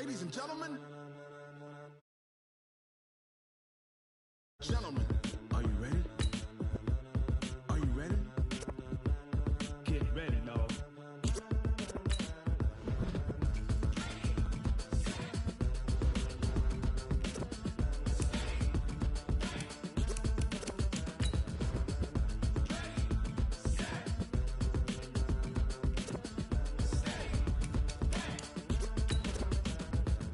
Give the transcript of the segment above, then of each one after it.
Ladies and gentlemen. Gentlemen, are you ready? Are you ready? Get ready, dog.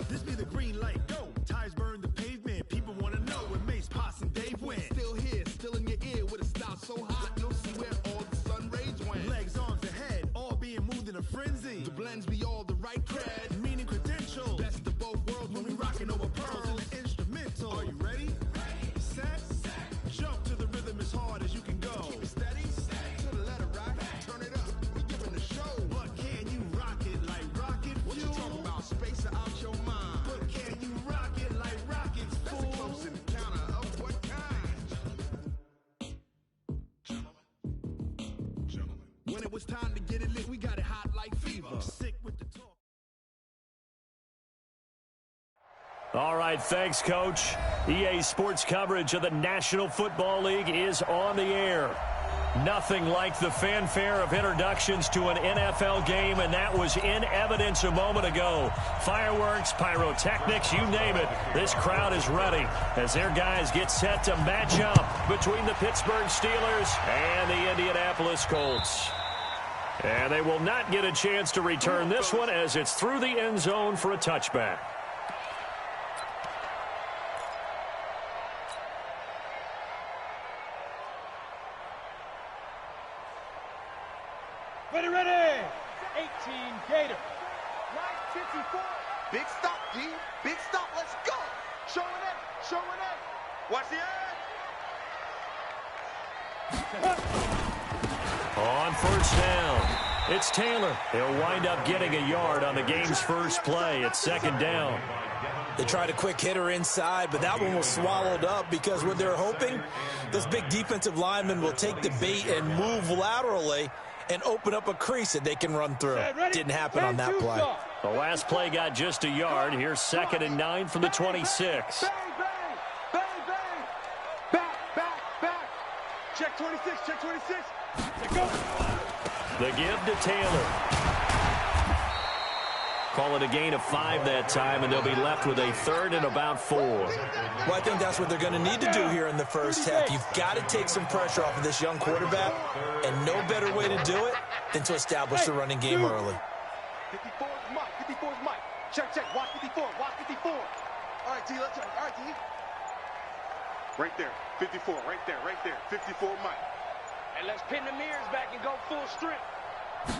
This be the green light, go. Tires burn the pavement. People want to know where Mace, Poss, and Dave went. Still here, still in your ear with a style so hot, you'll see where all the sun rays went. Legs, arms, and head, all being moved in a frenzy. The blends be all the right cred, meaning credentials. Best of both worlds when we rockin' over pearls and the instrumental. Are you ready? Set. Jump to the rhythm as hard as you can go. Keep it steady. To the letter right. Turn it up. We giving the show. But can you rock it like rocket fuel? What you talking about? Space out your mind. But can you rock it like rockets, fool? That's a close encounter of what kind? Gentlemen. When it was time to get it lit, we got it hot like fever. Sick with the talk. All right, thanks, Coach. EA Sports coverage of the National Football League is on the air. Nothing like the fanfare of introductions to an NFL game, and that was in evidence a moment ago. Fireworks, pyrotechnics, you name it. This crowd is ready as their guys get set to match up between the Pittsburgh Steelers and the Indianapolis Colts. And they will not get a chance to return this one as it's through the end zone for a touchback. Ready, ready! 18 Gator. 954. Big stop, D. Big stop. Let's go. Showing it. Showing it. Watch the edge. On first down, it's Taylor. He'll wind up getting a yard on the game's first play. It's second down. They tried a quick hitter inside, but that one was swallowed up because what they're hoping, those big defensive linemen will take the bait and move laterally and open up a crease that they can run through. Didn't happen on that play. The last play got just a yard. Here's 2nd and 9 from the 26. Bang, bang. Bang, bang. Back, back, back. Check 26. Check 26. Let's go. The give to Taylor. Call it a gain of 5 that time, and they'll be left with a 3rd and about 4. Well, I think that's what they're going to need to do here in the first half. You've got to take some pressure off of this young quarterback, and no better way to do it than to establish the running game early. 54 is Mike. 54 is Mike. Check, check. Watch 54. Watch 54. All right, T. Let's go. All right, T. Right there. 54. Right there. Right there. 54 Mike. And let's pin the mirrors back and go full strip.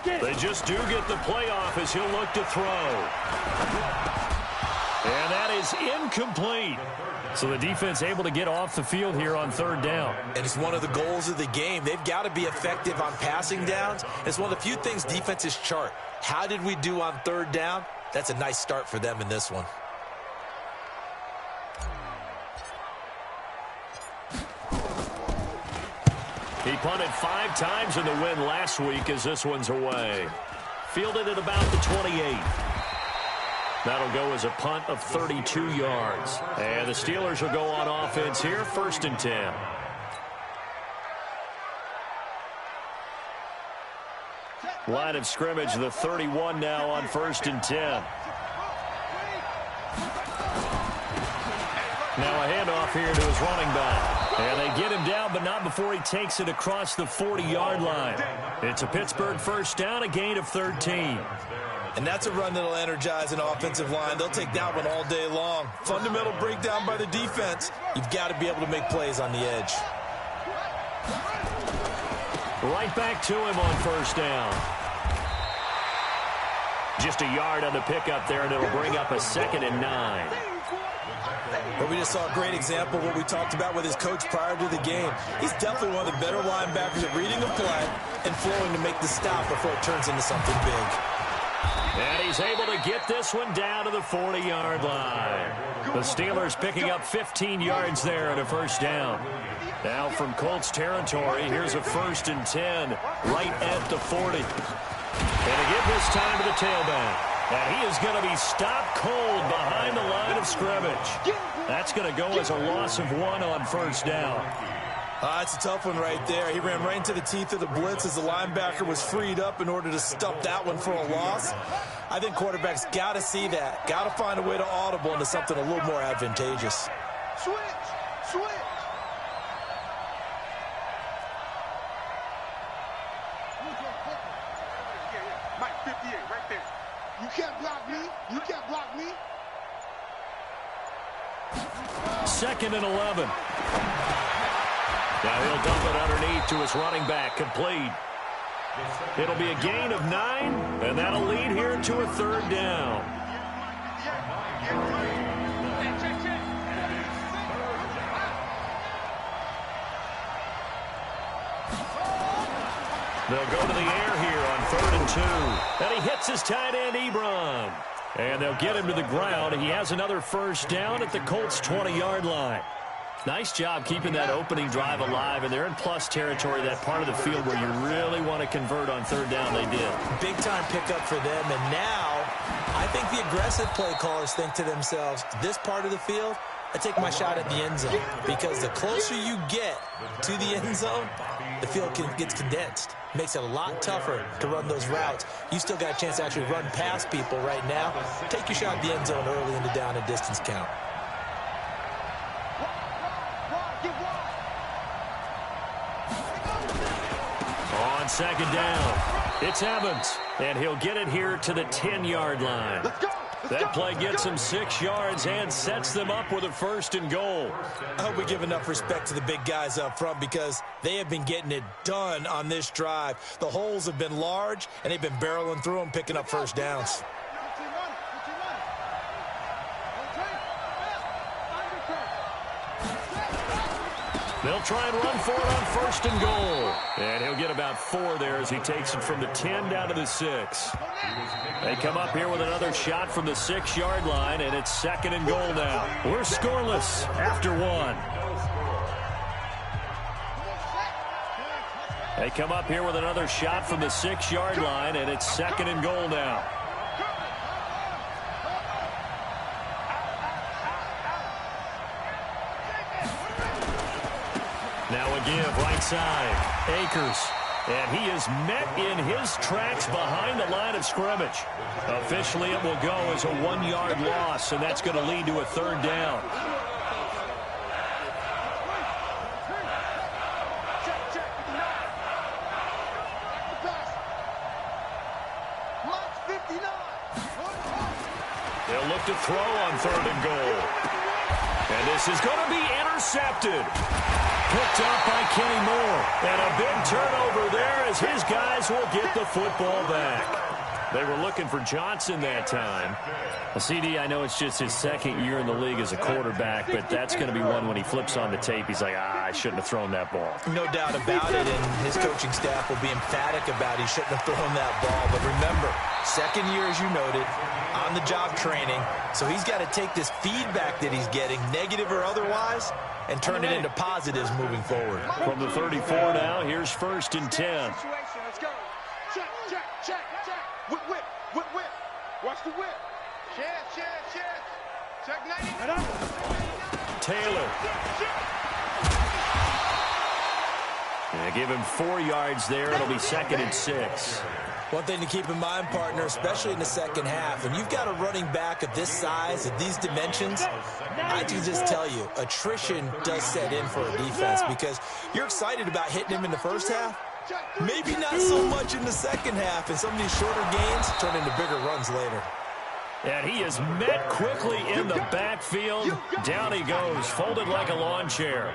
They just do get the playoff as he'll look to throw. And that is incomplete. So the defense able to get off the field here on 3rd down. And it's one of the goals of the game. They've got to be effective on passing downs. It's one of the few things defenses chart. How did we do on 3rd down? That's a nice start for them in this one. He punted 5 times in the win last week as this one's away. Fielded at about the 28. That'll go as a punt of 32 yards. And the Steelers will go on offense here, 1st and 10. Line of scrimmage, the 31 now on 1st and 10. Now a handoff here to his running back. And they get him down, but not before he takes it across the 40-yard line. It's a Pittsburgh first down, a gain of 13. And that's a run that'll energize an offensive line. They'll take that one all day long. Fundamental breakdown by the defense. You've got to be able to make plays on the edge. Right back to him on first down. Just a yard on the pickup there, and it'll bring up a 2nd and 9. But we just saw a great example of what we talked about with his coach prior to the game. He's definitely one of the better linebackers at reading a play and flowing to make the stop before it turns into something big. And he's able to get this one down to the 40-yard line. The Steelers picking up 15 yards there and a first down. Now from Colts territory, here's a 1st and 10 right at the 40. And a give this time to the tailback. And he is going to be stopped cold behind the line of scrimmage. That's going to go as a loss of 1 on first down. That's a tough one right there. He ran right into the teeth of the blitz as the linebacker was freed up in order to stuff that one for a loss. I think quarterbacks got to see that. Got to find a way to audible into something a little more advantageous. Switch. Mike, 58, right there. You can't block me. You can't block me. 2nd and 11. Now he'll dump it underneath to his running back, complete. It'll be a gain of 9, and that'll lead here to a 3rd down. They'll go to the air here on 3rd and 2. And he hits his tight end, Ebron. And they'll get him to the ground. He has another first down at the Colts' 20-yard line. Nice job keeping that opening drive alive, and they're in plus territory, that part of the field where you really want to convert on 3rd down. They did. Big-time pickup for them, and now I think the aggressive play callers think to themselves, this part of the field, I take my shot at the end zone, because the closer you get to the end zone, the field gets condensed. Makes it a lot tougher to run those routes. You still got a chance to actually run past people right now. Take your shot at the end zone early in the down and distance count. On 2nd down, it's Evans, and he'll get it here to the 10-yard line. That play gets them 6 yards and sets them up with a 1st and goal. I hope we give enough respect to the big guys up front, because they have been getting it done on this drive. The holes have been large, and they've been barreling through them, picking up first downs. They'll try and run for it on 1st and goal. And he'll get about 4 there as he takes it from the 10 down to the 6. They come up here with another shot from the 6-yard line, and it's 2nd and goal now. We're scoreless after 1. They come up here with another shot from the 6-yard line, and it's 2nd and goal now. Now a give right side. Akers. And he is met in his tracks behind the line of scrimmage. Officially, it will go as a 1-yard loss, and that's going to lead to a 3rd down. They'll look to throw on 3rd and goal. And this is going to be intercepted. Picked up by Kenny Moore. And a big turnover there as his guys will get the football back. They were looking for Johnson that time. CD, I know it's just his 2nd year in the league as a quarterback, but that's going to be one when he flips on the tape, he's like, I shouldn't have thrown that ball. No doubt about it, and his coaching staff will be emphatic about he shouldn't have thrown that ball. But remember, 2nd year, as you noted, on-the-job training, so he's got to take this feedback that he's getting, negative or otherwise, and turn it into positives moving forward. From the 34 now, here's 1st and 10. Let's go. Check. Whip. Watch the whip. Chance. Check 90. Taylor. Yeah, give him 4 yards there. It'll be 2nd and 6. One thing to keep in mind, partner, especially in the second half, when you've got a running back of this size, of these dimensions, I can just tell you, attrition does set in for a defense, because you're excited about hitting him in the first half. Maybe not so much in the second half, and some of these shorter gains turn into bigger runs later. And he is met quickly in the backfield. Down he goes, folded like a lawn chair.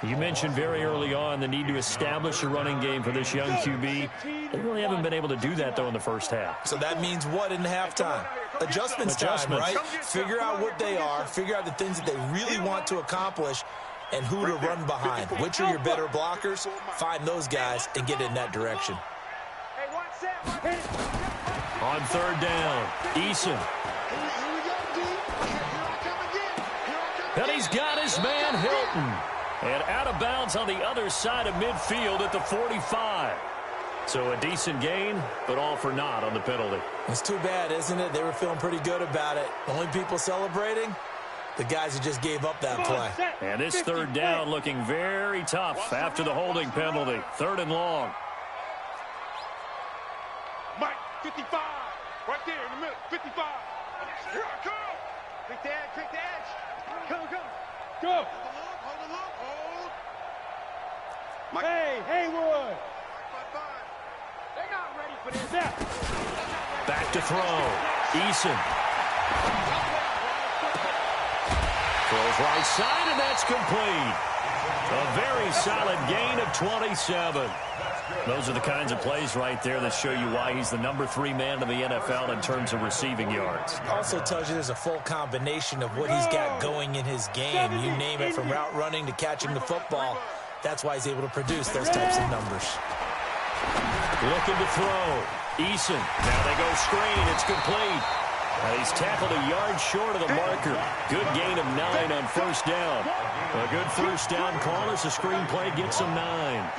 You mentioned very early on the need to establish a running game for this young QB. They really haven't been able to do that, though, in the first half. So that means what in halftime? Adjustments time, right? Figure out what they are, figure out the things that they really want to accomplish, and who to run behind. Which are your better blockers? Find those guys and get in that direction. On 3rd down, Eason. And he's got his man, Hilton. And out of bounds on the other side of midfield at the 45. So a decent gain, but all for naught on the penalty. It's too bad, isn't it? They were feeling pretty good about it. The only people celebrating, the guys who just gave up that play. And this third down looking very tough after the holding penalty. 3rd and long. Mike, 55. Right there in the middle, 55. Here I come. Take the edge, take the edge. Come. Go. Hold the hook, hold. Mike. Hey, Haywood. 5. They're not ready for this. Snap. Back to throw. Eason. Throws right side, and that's complete. A very solid gain of 27. Those are the kinds of plays right there that show you why he's the number 3 man in the NFL in terms of receiving yards. Also tells you there's a full combination of what he's got going in his game. You name it, from route running to catching the football. That's why he's able to produce those types of numbers. Looking to throw. Eason. Now they go screen. It's complete. He's tackled a yard short of the marker. Good gain of 9 on 1st down. A good 1st down call as the screen play gets him 9.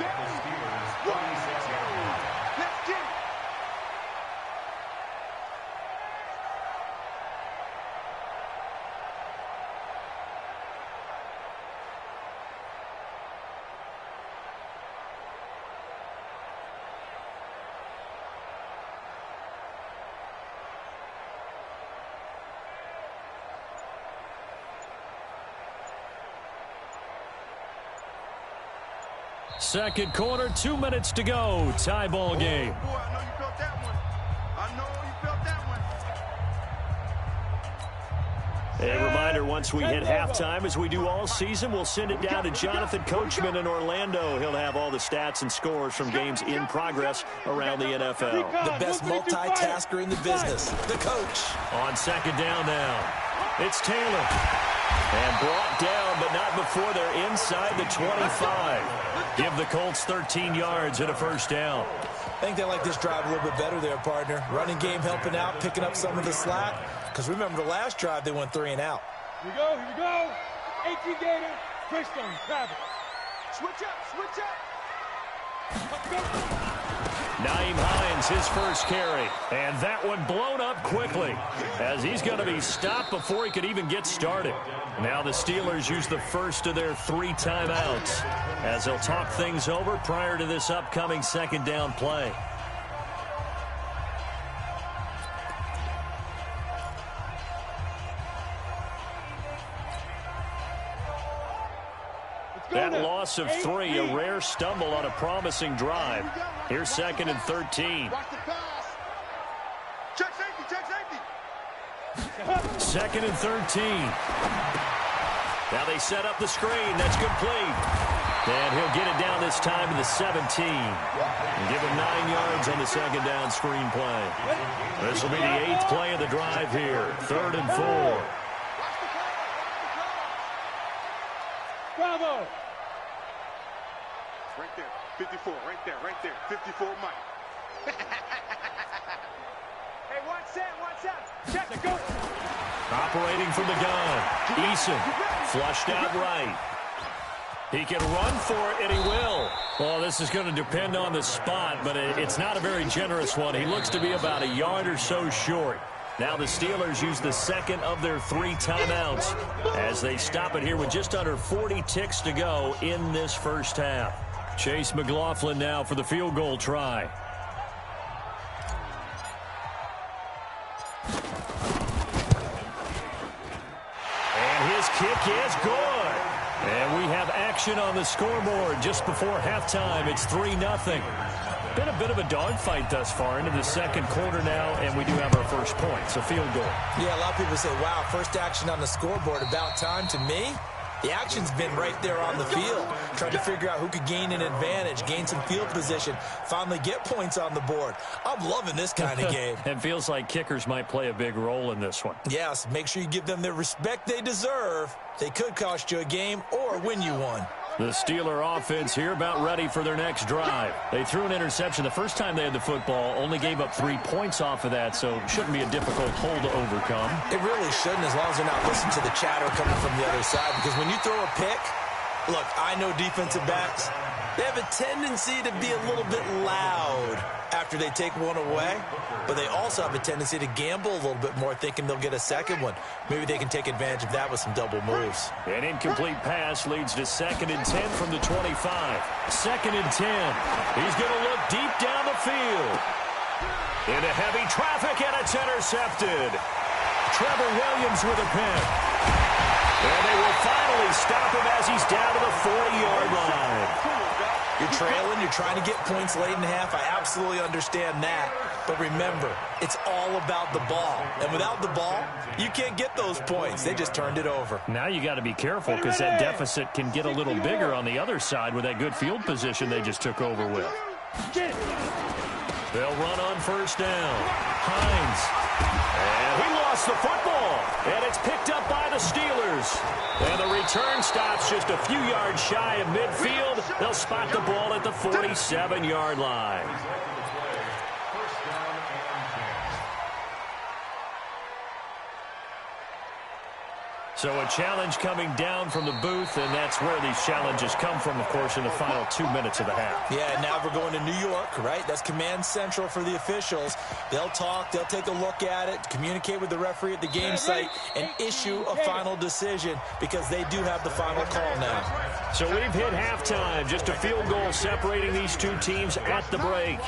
Second quarter, 2 minutes to go. Tie ball game. Boy, I know you felt that one. I know you felt that one. A reminder, once we hit halftime, as we do all season, we'll send it down to Jonathan Coachman in Orlando. He'll have all the stats and scores from games in progress around the NFL. The best multitasker in the business, the coach. On 2nd down now, it's Taylor. And brought down, but not before they're inside the 25. Give the Colts 13 yards and a 1st down. I think they like this drive a little bit better there, partner. Running game helping out, picking up some of the slack. Because remember the last drive, they went 3 and out. Here we go. 18 Gator. Christian, travel. Switch up. Let's go. Naeem Hines, his first carry. And that one blown up quickly as he's going to be stopped before he could even get started. Now the Steelers use the first of their 3 timeouts as they'll talk things over prior to this upcoming 2nd down play. That loss of 3, a rare stumble on a promising drive. Here's 2nd and 13. Watch the pass. Check safety. 2nd and 13. Now they set up the screen. That's complete. And he'll get it down this time to the 17. And give him 9 yards on the 2nd down screen play. This will be the 8th play of the drive here. 3rd and 4. Bravo. Right there. 54. Right there. 54 Mike. Hey, watch that. Check it. Go. Operating from the gun. Eason flushed out right. He can run for it, and he will. Well, this is going to depend on the spot, but it's not a very generous one. He looks to be about a yard or so short. Now the Steelers use the 2nd of their 3 timeouts as they stop it here with just under 40 ticks to go in this first half. Chase McLaughlin now for the field goal try. And his kick is good. And we have action on the scoreboard just before halftime. It's 3-0. Been a bit of a dogfight thus far into the 2nd quarter now, and we do have our first point. It's a field goal. Yeah, a lot of people say, wow, first action on the scoreboard, about time. To me, the action's been right there on the field, trying to figure out who could gain an advantage, gain some field position, finally get points on the board. I'm loving this kind of game. It feels like kickers might play a big role in this one. Yes, make sure you give them the respect they deserve. They could cost you a game or win you one. The Steeler offense here about ready for their next drive. They threw an interception the first time they had the football, only gave up 3 points off of that, so shouldn't be a difficult hole to overcome. It really shouldn't, as long as they're not listening to the chatter coming from the other side, because when you throw a pick, Look, I know defensive backs, they have a tendency to be a little bit loud after they take one away, but they also have a tendency to gamble a little bit more, thinking they'll get a second one. Maybe they can take advantage of that with some double moves. An incomplete pass leads to 2nd and 10 from the 25. 2nd and 10. He's going to look deep down the field. Into heavy traffic, and it's intercepted. Trevor Williams with a pick. And they will finally stop him as he's down to the 40-yard line. You're trailing, you're trying to get points late in half. I absolutely understand that. But remember, it's all about the ball. And without the ball, you can't get those points. They just turned it over. Now you got to be careful because that deficit can get a little bigger on the other side with that good field position they just took over with. They'll run on 1st down. Hines. And he lost the football. And it's picked up by the Steelers. And the return stops just a few yards shy of midfield. They'll spot the ball at the 47-yard line. So a challenge coming down from the booth, and that's where these challenges come from, of course, in the final 2 minutes of the half. Yeah, now we're going to New York, right? That's command central for the officials. They'll talk, they'll take a look at it, communicate with the referee at the game site, and issue a final decision because they do have the final call now. So we've hit halftime, just a field goal separating these two teams at the break.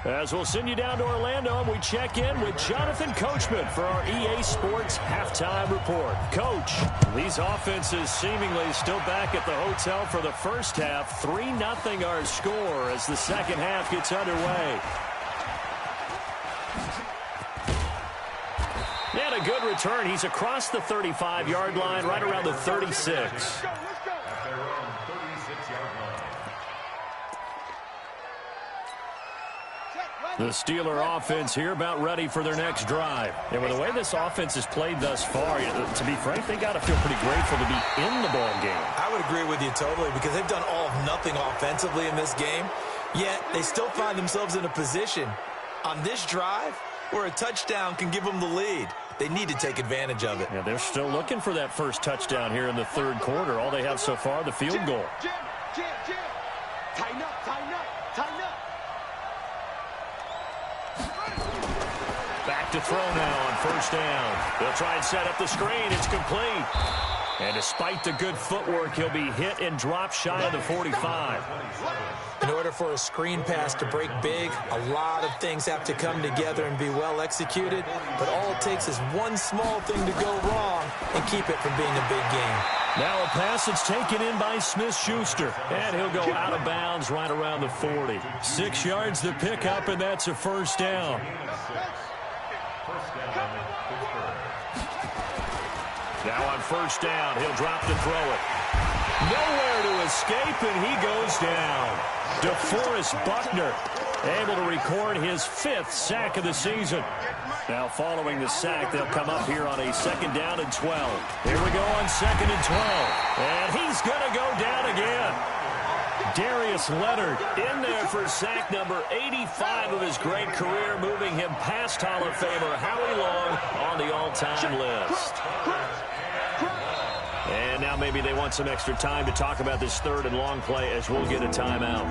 As we'll send you down to Orlando, and we check in with Jonathan Coachman for our EA Sports Halftime Report. Coach, these offenses seemingly still back at the hotel for the first half. 3-0 our score as the second half gets underway. And a good return. He's across the 35-yard line, right around the 36. The Steeler offense here about ready for their next drive. And with the way this offense has played thus far, to be frank, they got to feel pretty grateful to be in the ball game. I would agree with you totally because they've done all of nothing offensively in this game, yet they still find themselves in a position on this drive where a touchdown can give them the lead. They need to take advantage of it. Yeah, they're still looking for that first touchdown here in the third quarter. All they have so far, the field goal. Jim. Tighten up. Back to throw now on 1st down. They'll try and set up the screen. It's complete. And despite the good footwork, he'll be hit and dropped shy of the 45. In order for a screen pass to break big, a lot of things have to come together and be well executed. But all it takes is one small thing to go wrong and keep it from being a big game. Now a pass that's taken in by Smith-Schuster. And he'll go out of bounds right around the 40. 6 yards to pick up, and that's a 1st down. Now on 1st down, he'll drop to throw it. Nowhere to escape, and he goes down. DeForest Buckner able to record his 5th sack of the season. Now following the sack, they'll come up here on a 2nd down and 12. Here we go on 2nd and 12. And he's going to go down again. Darius Leonard in there for sack number 85 of his great career, moving him past Hall of Famer Howie Long on the all-time list. And now maybe they want some extra time to talk about this 3rd and long play as we'll get a timeout.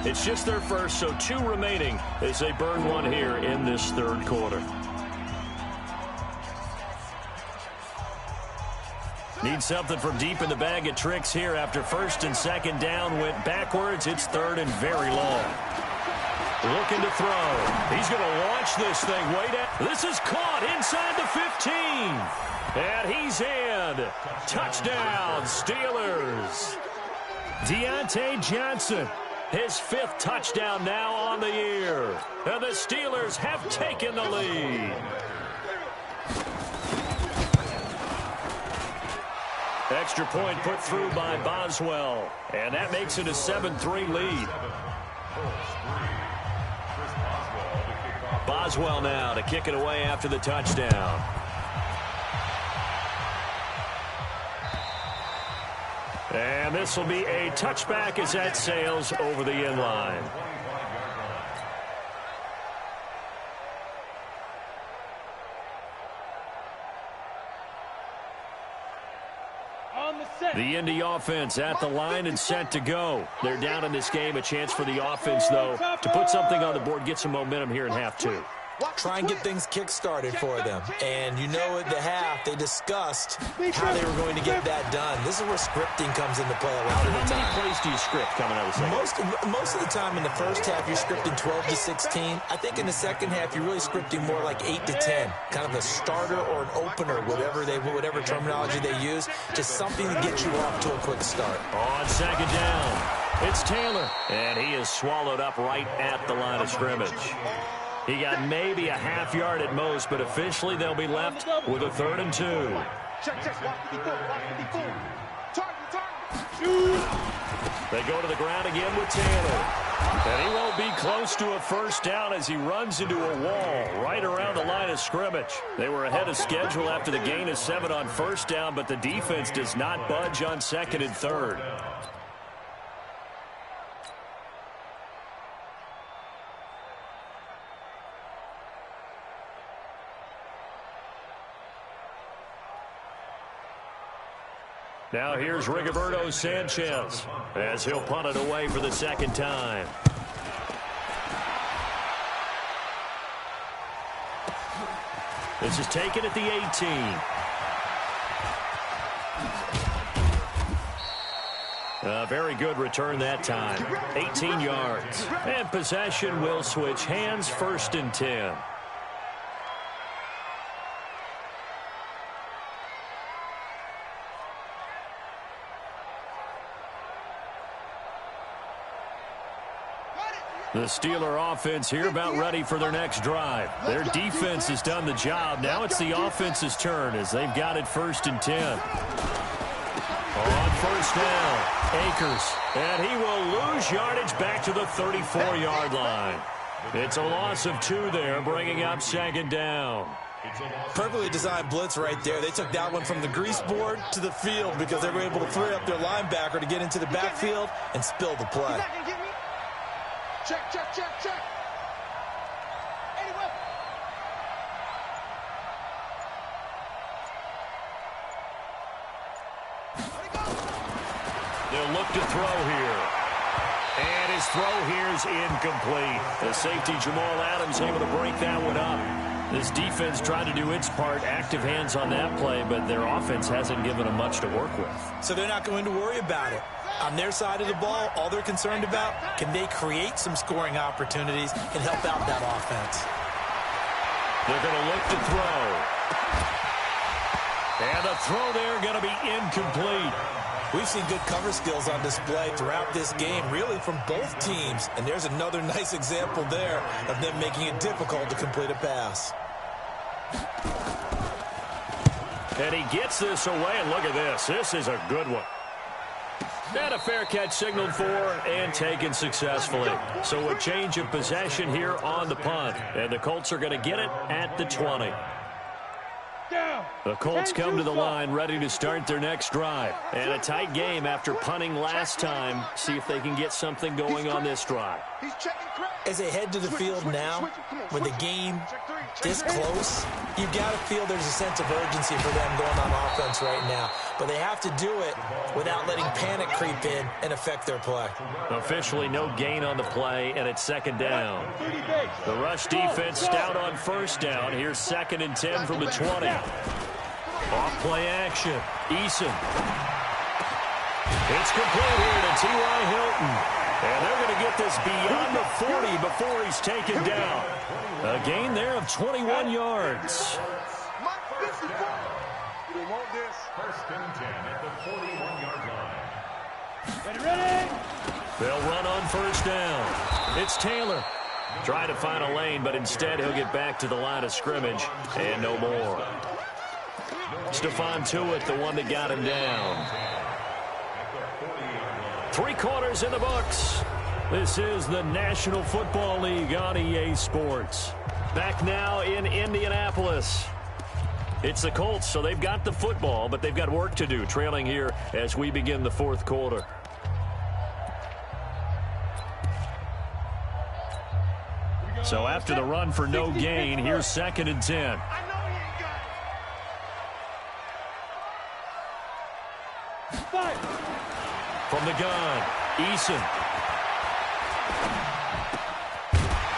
It's just their first, so 2 remaining as they burn one here in this 3rd quarter. Need something from deep in the bag of tricks here after 1st and 2nd down went backwards. It's 3rd and very long. Looking to throw. He's going to launch this thing way down. This is caught inside the 15. And he's in. Touchdown, Steelers. Deontay Johnson, his 5th touchdown now on the year. And the Steelers have taken the lead. Extra point put through by Boswell. And that makes it a 7-3 lead. Boswell now to kick it away after the touchdown. And this will be a touchback as that sails over the end line. The Indy offense at the line and set to go. They're down in this game. A chance for the offense, though, to put something on the board, get some momentum here in half two. Try and get things kick-started for them. And you know at the half, they discussed how they were going to get that done. This is where scripting comes into play a lot of the time. How many plays do you script coming out of the second? Most of the time in the first half, you're scripting 12 to 16. I think in the second half, you're really scripting more like 8 to 10. Kind of a starter or an opener, whatever terminology they use. Just something to get you off to a quick start. On second down, it's Taylor. And he is swallowed up right at the line of scrimmage. He got maybe a half yard at most, but officially they'll be left with a 3rd and 2. Check. Watch 54. Watch 54. Target. They go to the ground again with Taylor. And he won't be close to a first down as he runs into a wall right around the line of scrimmage. They were ahead of schedule after the gain of 7 on first down, but the defense does not budge on 2nd and 3rd. Now here's Rigoberto Sanchez as he'll punt it away for the second time. This is taken at the 18. A very good return that time. 18 yards. And possession will switch hands, 1st and 10. The Steeler offense here about ready for their next drive. Their defense has done the job. Now it's the offense's turn as they've got it 1st and 10. On first down, Akers. And he will lose yardage back to the 34-yard line. It's a loss of 2 there, bringing up 2nd down. Perfectly designed blitz right there. They took that one from the grease board to the field because they were able to free up their linebacker to get into the backfield and spill the play. Check. Anyway. They'll look to throw here. And his throw here is incomplete. The safety, Jamal Adams, able to break that one up. This defense tried to do its part, active hands on that play, but their offense hasn't given them much to work with. So they're not going to worry about it. On their side of the ball, all they're concerned about, can they create some scoring opportunities and help out that offense? They're going to look to throw. And the throw there going to be incomplete. We've seen good cover skills on display throughout this game, really from both teams. And there's another nice example there of them making it difficult to complete a pass. And he gets this away, and look at this. This is a good one. And a fair catch signaled for and taken successfully. So a change of possession here on the punt. And the Colts are going to get it at the 20. The Colts come to the line ready to start their next drive. And a tight game after punting last time. See if they can get something going on this drive. As they head to the field now, with the game this close, you've got to feel there's a sense of urgency for them going on offense right now. But they have to do it without letting panic creep in and affect their play. Officially no gain on the play, and it's 2nd down. The rush defense stout on first down. Here's 2nd and 10 from the 20. Off play action. Eason. It's complete here to T.Y. Hilton. And they're going to get this beyond the 40 before he's taken down. A gain there of 21 yards. They want this. 1st and 10 at the 41-yard line. Ready? They'll run on first down. It's Taylor. Trying to find a lane, but instead he'll get back to the line of scrimmage and no more. Stephon Tuitt, the one that got him down. 3 quarters in the books. This is the National Football League on EA Sports. Back now in Indianapolis. It's the Colts, so they've got the football, but they've got work to do, trailing here as we begin the 4th quarter. So after the run for no gain, here's 2nd and 10. Five. from the gun. Eason.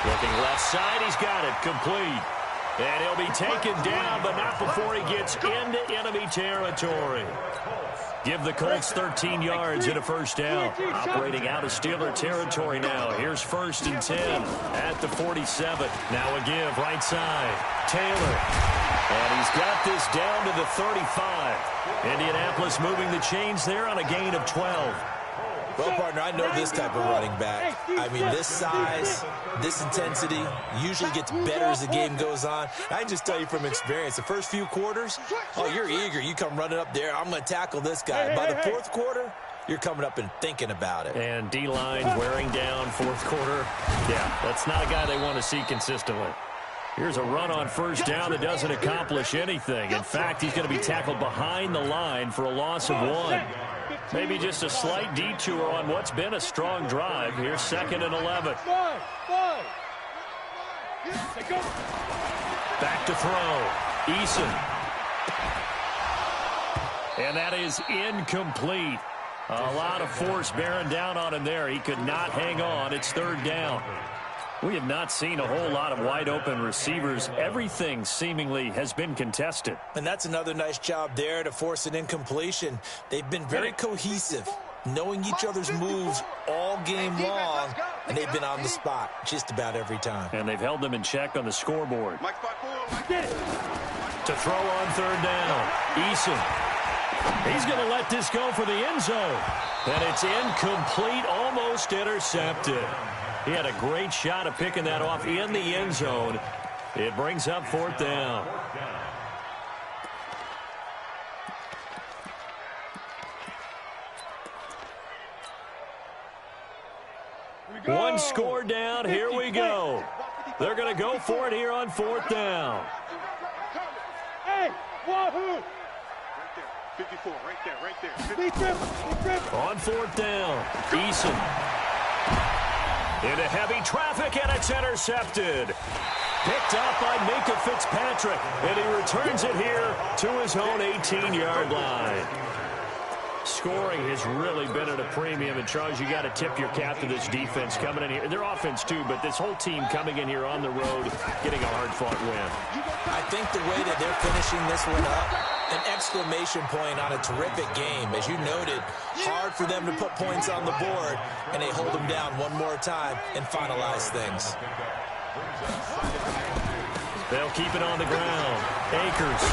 Looking left side, he's got it, complete. And he'll be taken down, but not before he gets into enemy territory. Give the Colts 13 yards and a first down. Operating out of Steeler territory now. Here's 1st and 10 at the 47. Now a give, right side. Taylor. And he's got this down to the 35. Indianapolis moving the chains there on a gain of 12. Well, partner, I know this type of running back. I mean, this size, this intensity usually gets better as the game goes on. I can just tell you from experience, the first few quarters, oh, you're eager. You come running up there, I'm going to tackle this guy. By the fourth quarter, you're coming up and thinking about it. And D-line wearing down fourth quarter. Yeah, that's not a guy they want to see consistently. Here's a run on first down that doesn't accomplish anything. In fact, he's going to be tackled behind the line for a loss of 1. Maybe just a slight detour on what's been a strong drive. Here's 2nd and 11. Back to throw. Eason. And that is incomplete. A lot of force bearing down on him there. He could not hang on. It's 3rd down. We have not seen a whole lot of wide-open receivers. Everything seemingly has been contested. And that's another nice job there to force an incompletion. They've been very cohesive, knowing each other's moves all game long, and they've been on the spot just about every time. And they've held them in check on the scoreboard. To throw on 3rd down, Eason. He's going to let this go for the end zone. And it's incomplete, almost intercepted. He had a great shot at picking that off in the end zone. It brings up 4th down. One score down. Here we go. They're going to go for it here on 4th down. Hey, wahoo! 54, right there. On 4th down, Eason. Into heavy traffic, and it's intercepted. Picked up by Minka Fitzpatrick, and he returns it here to his own 18-yard line. Scoring has really been at a premium, and Charles, you got to tip your cap to this defense coming in here. Their offense, too, but this whole team coming in here on the road, getting a hard-fought win. I think the way that they're finishing this one up, an exclamation point on a terrific game. As you noted, hard for them to put points on the board, and they hold them down one more time and finalize things. They'll keep it on the ground. Akers.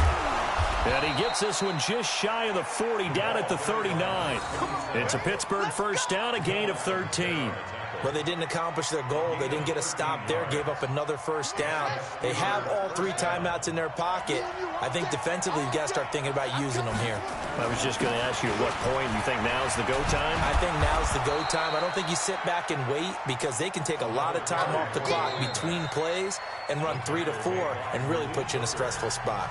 And he gets this one just shy of the 40, down at the 39. It's a Pittsburgh first down, a gain of 13. Well, they didn't accomplish their goal. They didn't get a stop there, gave up another first down. They have all 3 timeouts in their pocket. I think defensively, you've got to start thinking about using them here. I was just going to ask you at what point you think now's the go time? I think now's the go time. I don't think you sit back and wait, because they can take a lot of time off the clock between plays and run 3 to 4 and really put you in a stressful spot.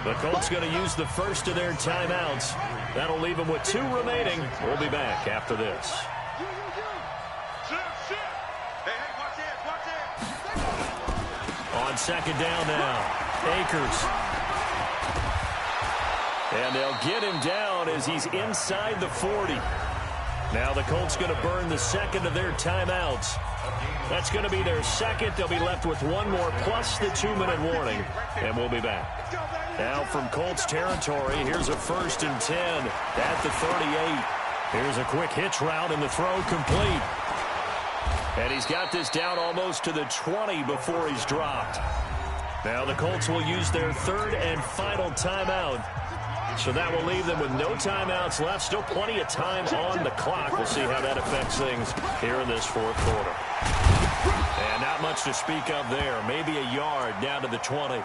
The Colts going to use the first of their timeouts. That'll leave them with 2 remaining. We'll be back after this. On 2nd down now, Akers. And they'll get him down as he's inside the 40. Now the Colts going to burn the 2nd of their timeouts. That's going to be their 2nd. They'll be left with 1 more plus the 2-minute warning. And we'll be back. Now from Colts territory, here's a 1st and 10 at the 38. Here's a quick hitch route, and the throw complete. And he's got this down almost to the 20 before he's dropped. Now the Colts will use their 3rd and final timeout. So that will leave them with no timeouts left. Still plenty of time on the clock. We'll see how that affects things here in this 4th quarter. And not much to speak of there. Maybe a yard down to the 20.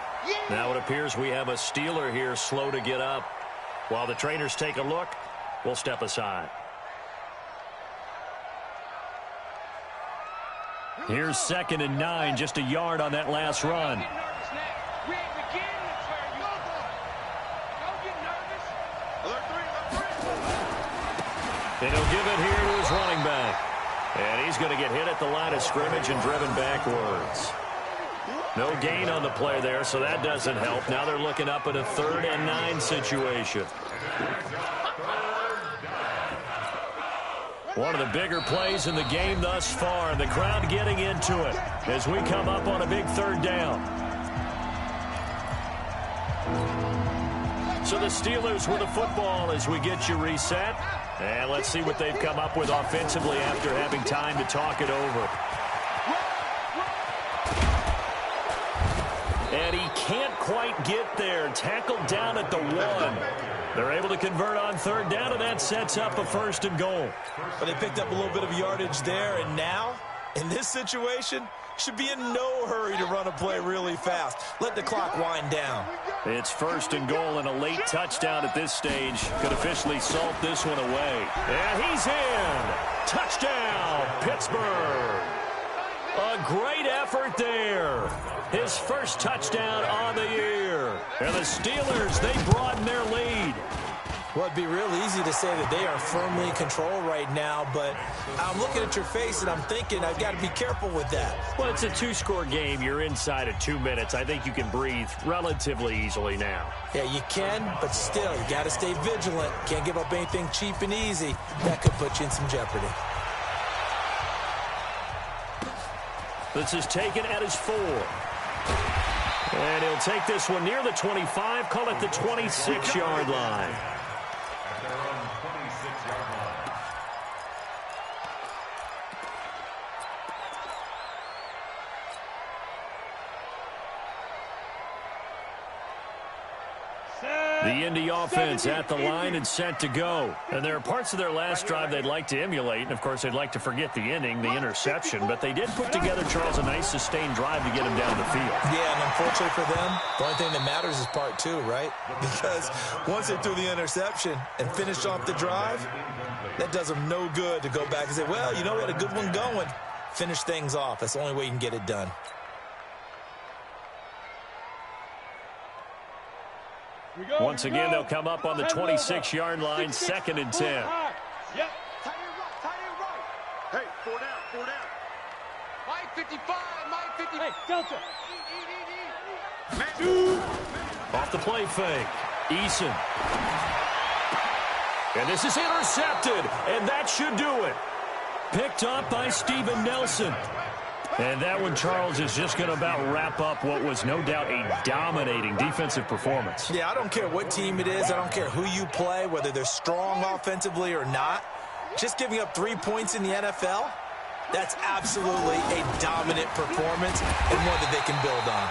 Now it appears we have a Steeler here slow to get up. While the trainers take a look, we'll step aside. Here's 2nd and 9, just a yard on that last run. And he'll give it here to his running back. And he's going to get hit at the line of scrimmage and driven backwards. No gain on the play there, so that doesn't help. Now they're looking up at a 3rd and 9 situation. One of the bigger plays in the game thus far, and the crowd getting into it as we come up on a big third down. So the Steelers with the football as we get you reset. And let's see what they've come up with offensively after having time to talk it over. And he can't quite get there. Tackled down at the 1. They're able to convert on third down, and that sets up a 1st and goal. But they picked up a little bit of yardage there, and now, in this situation, should be in no hurry to run a play really fast. Let the clock wind down. It's 1st and goal, and a late touchdown at this stage could officially salt this one away. And he's in. Touchdown, Pittsburgh. A great effort there. His first touchdown on the year. And the Steelers, they broaden their lead. Well, it'd be real easy to say that they are firmly in control right now, but I'm looking at your face and I'm thinking I've got to be careful with that. Well, it's a 2-score game. You're inside of 2 minutes. I think you can breathe relatively easily now. Yeah, you can, but still, you got to stay vigilant. Can't give up anything cheap and easy. That could put you in some jeopardy. This is taken at his 4. And he'll take this one near the 25, call it the 26-yard line. The Indy offense at the line and set to go. And there are parts of their last drive they'd like to emulate. And, of course, they'd like to forget the inning, the interception. But they did put together, Charles, a nice sustained drive to get him down the field. Yeah, and unfortunately for them, the only thing that matters is part 2, right? Because once they threw the interception and finished off the drive, that does them no good to go back and say, well, you know, we had a good one going. Finish things off. That's the only way you can get it done. Once again, they'll come up on the 26-yard line, 2nd and 10. Yep. Tight end right. Hey, 4 down, 4 down. Mike 55, Mike 50. Hey, Delta. Off the play fake, Eason. And this is intercepted, and that should do it. Picked up by Steven Nelson. And that one, Charles, is just going to about wrap up what was no doubt a dominating defensive performance. Yeah, I don't care what team it is. I don't care who you play, whether they're strong offensively or not. Just giving up 3 points in the NFL, that's absolutely a dominant performance and one that they can build on.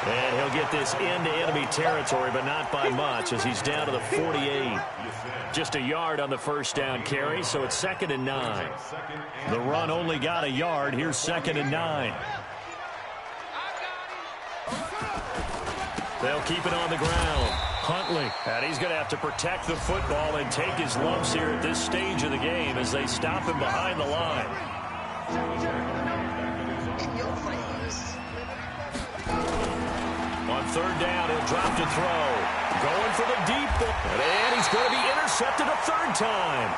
And he'll get this into enemy territory, but not by much as he's down to the 48. Just a yard on the first down carry, so it's 2nd and 9. The run only got a yard. Here's 2nd and 9. They'll keep it on the ground. Huntley, and he's going to have to protect the football and take his lumps here at this stage of the game as they stop him behind the line. On third down, he'll drop to throw. Going for the deep ball. And he's going to be intercepted a 3rd time.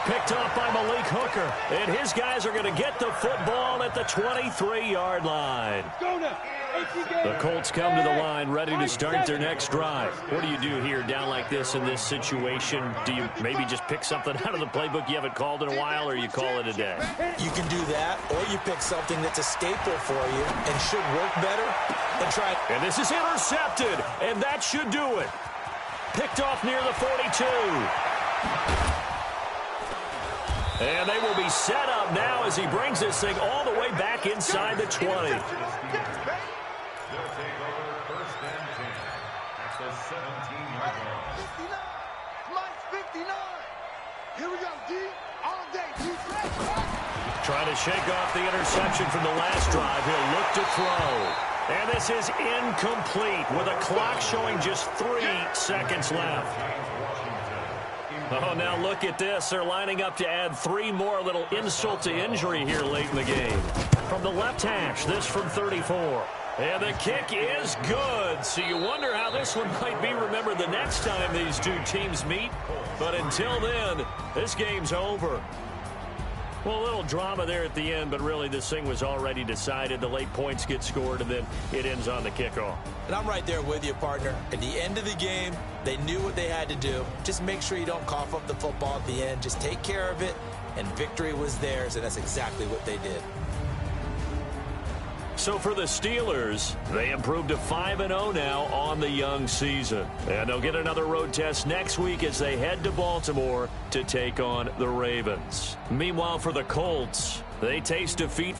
Picked off by Malik Hooker. And his guys are going to get the football at the 23-yard line. Go now. The Colts come to the line ready to start their next drive. What do you do here down like this in this situation? Do you maybe just pick something out of the playbook you haven't called in a while, or you call it a day? You can do that, or you pick something that's a staple for you and should work better and try it. And this is intercepted, and that should do it. Picked off near the 42. And they will be set up now as he brings this thing all the way back inside the 20. They'll take over 1st and 10 at the 17-yard line. 59. Mike's 59. Here we go, D. All day, defense. Trying to shake off the interception from the last drive. He'll look to throw. And this is incomplete with a clock showing just 3 seconds left. Oh, now look at this. They're lining up to add 3 more, little insult to injury here late in the game. From the left hash, this from 34. And the kick is good. So you wonder how this one might be remembered the next time these two teams meet. But until then, this game's over. Well, a little drama there at the end, but really this thing was already decided. The late points get scored, and then it ends on the kickoff. And I'm right there with you, partner. At the end of the game, they knew what they had to do. Just make sure you don't cough up the football at the end. Just take care of it and victory was theirs, and that's exactly what they did. So for the Steelers, they improved to 5-0 now on the young season. And they'll get another road test next week as they head to Baltimore to take on the Ravens. Meanwhile, for the Colts, they taste defeat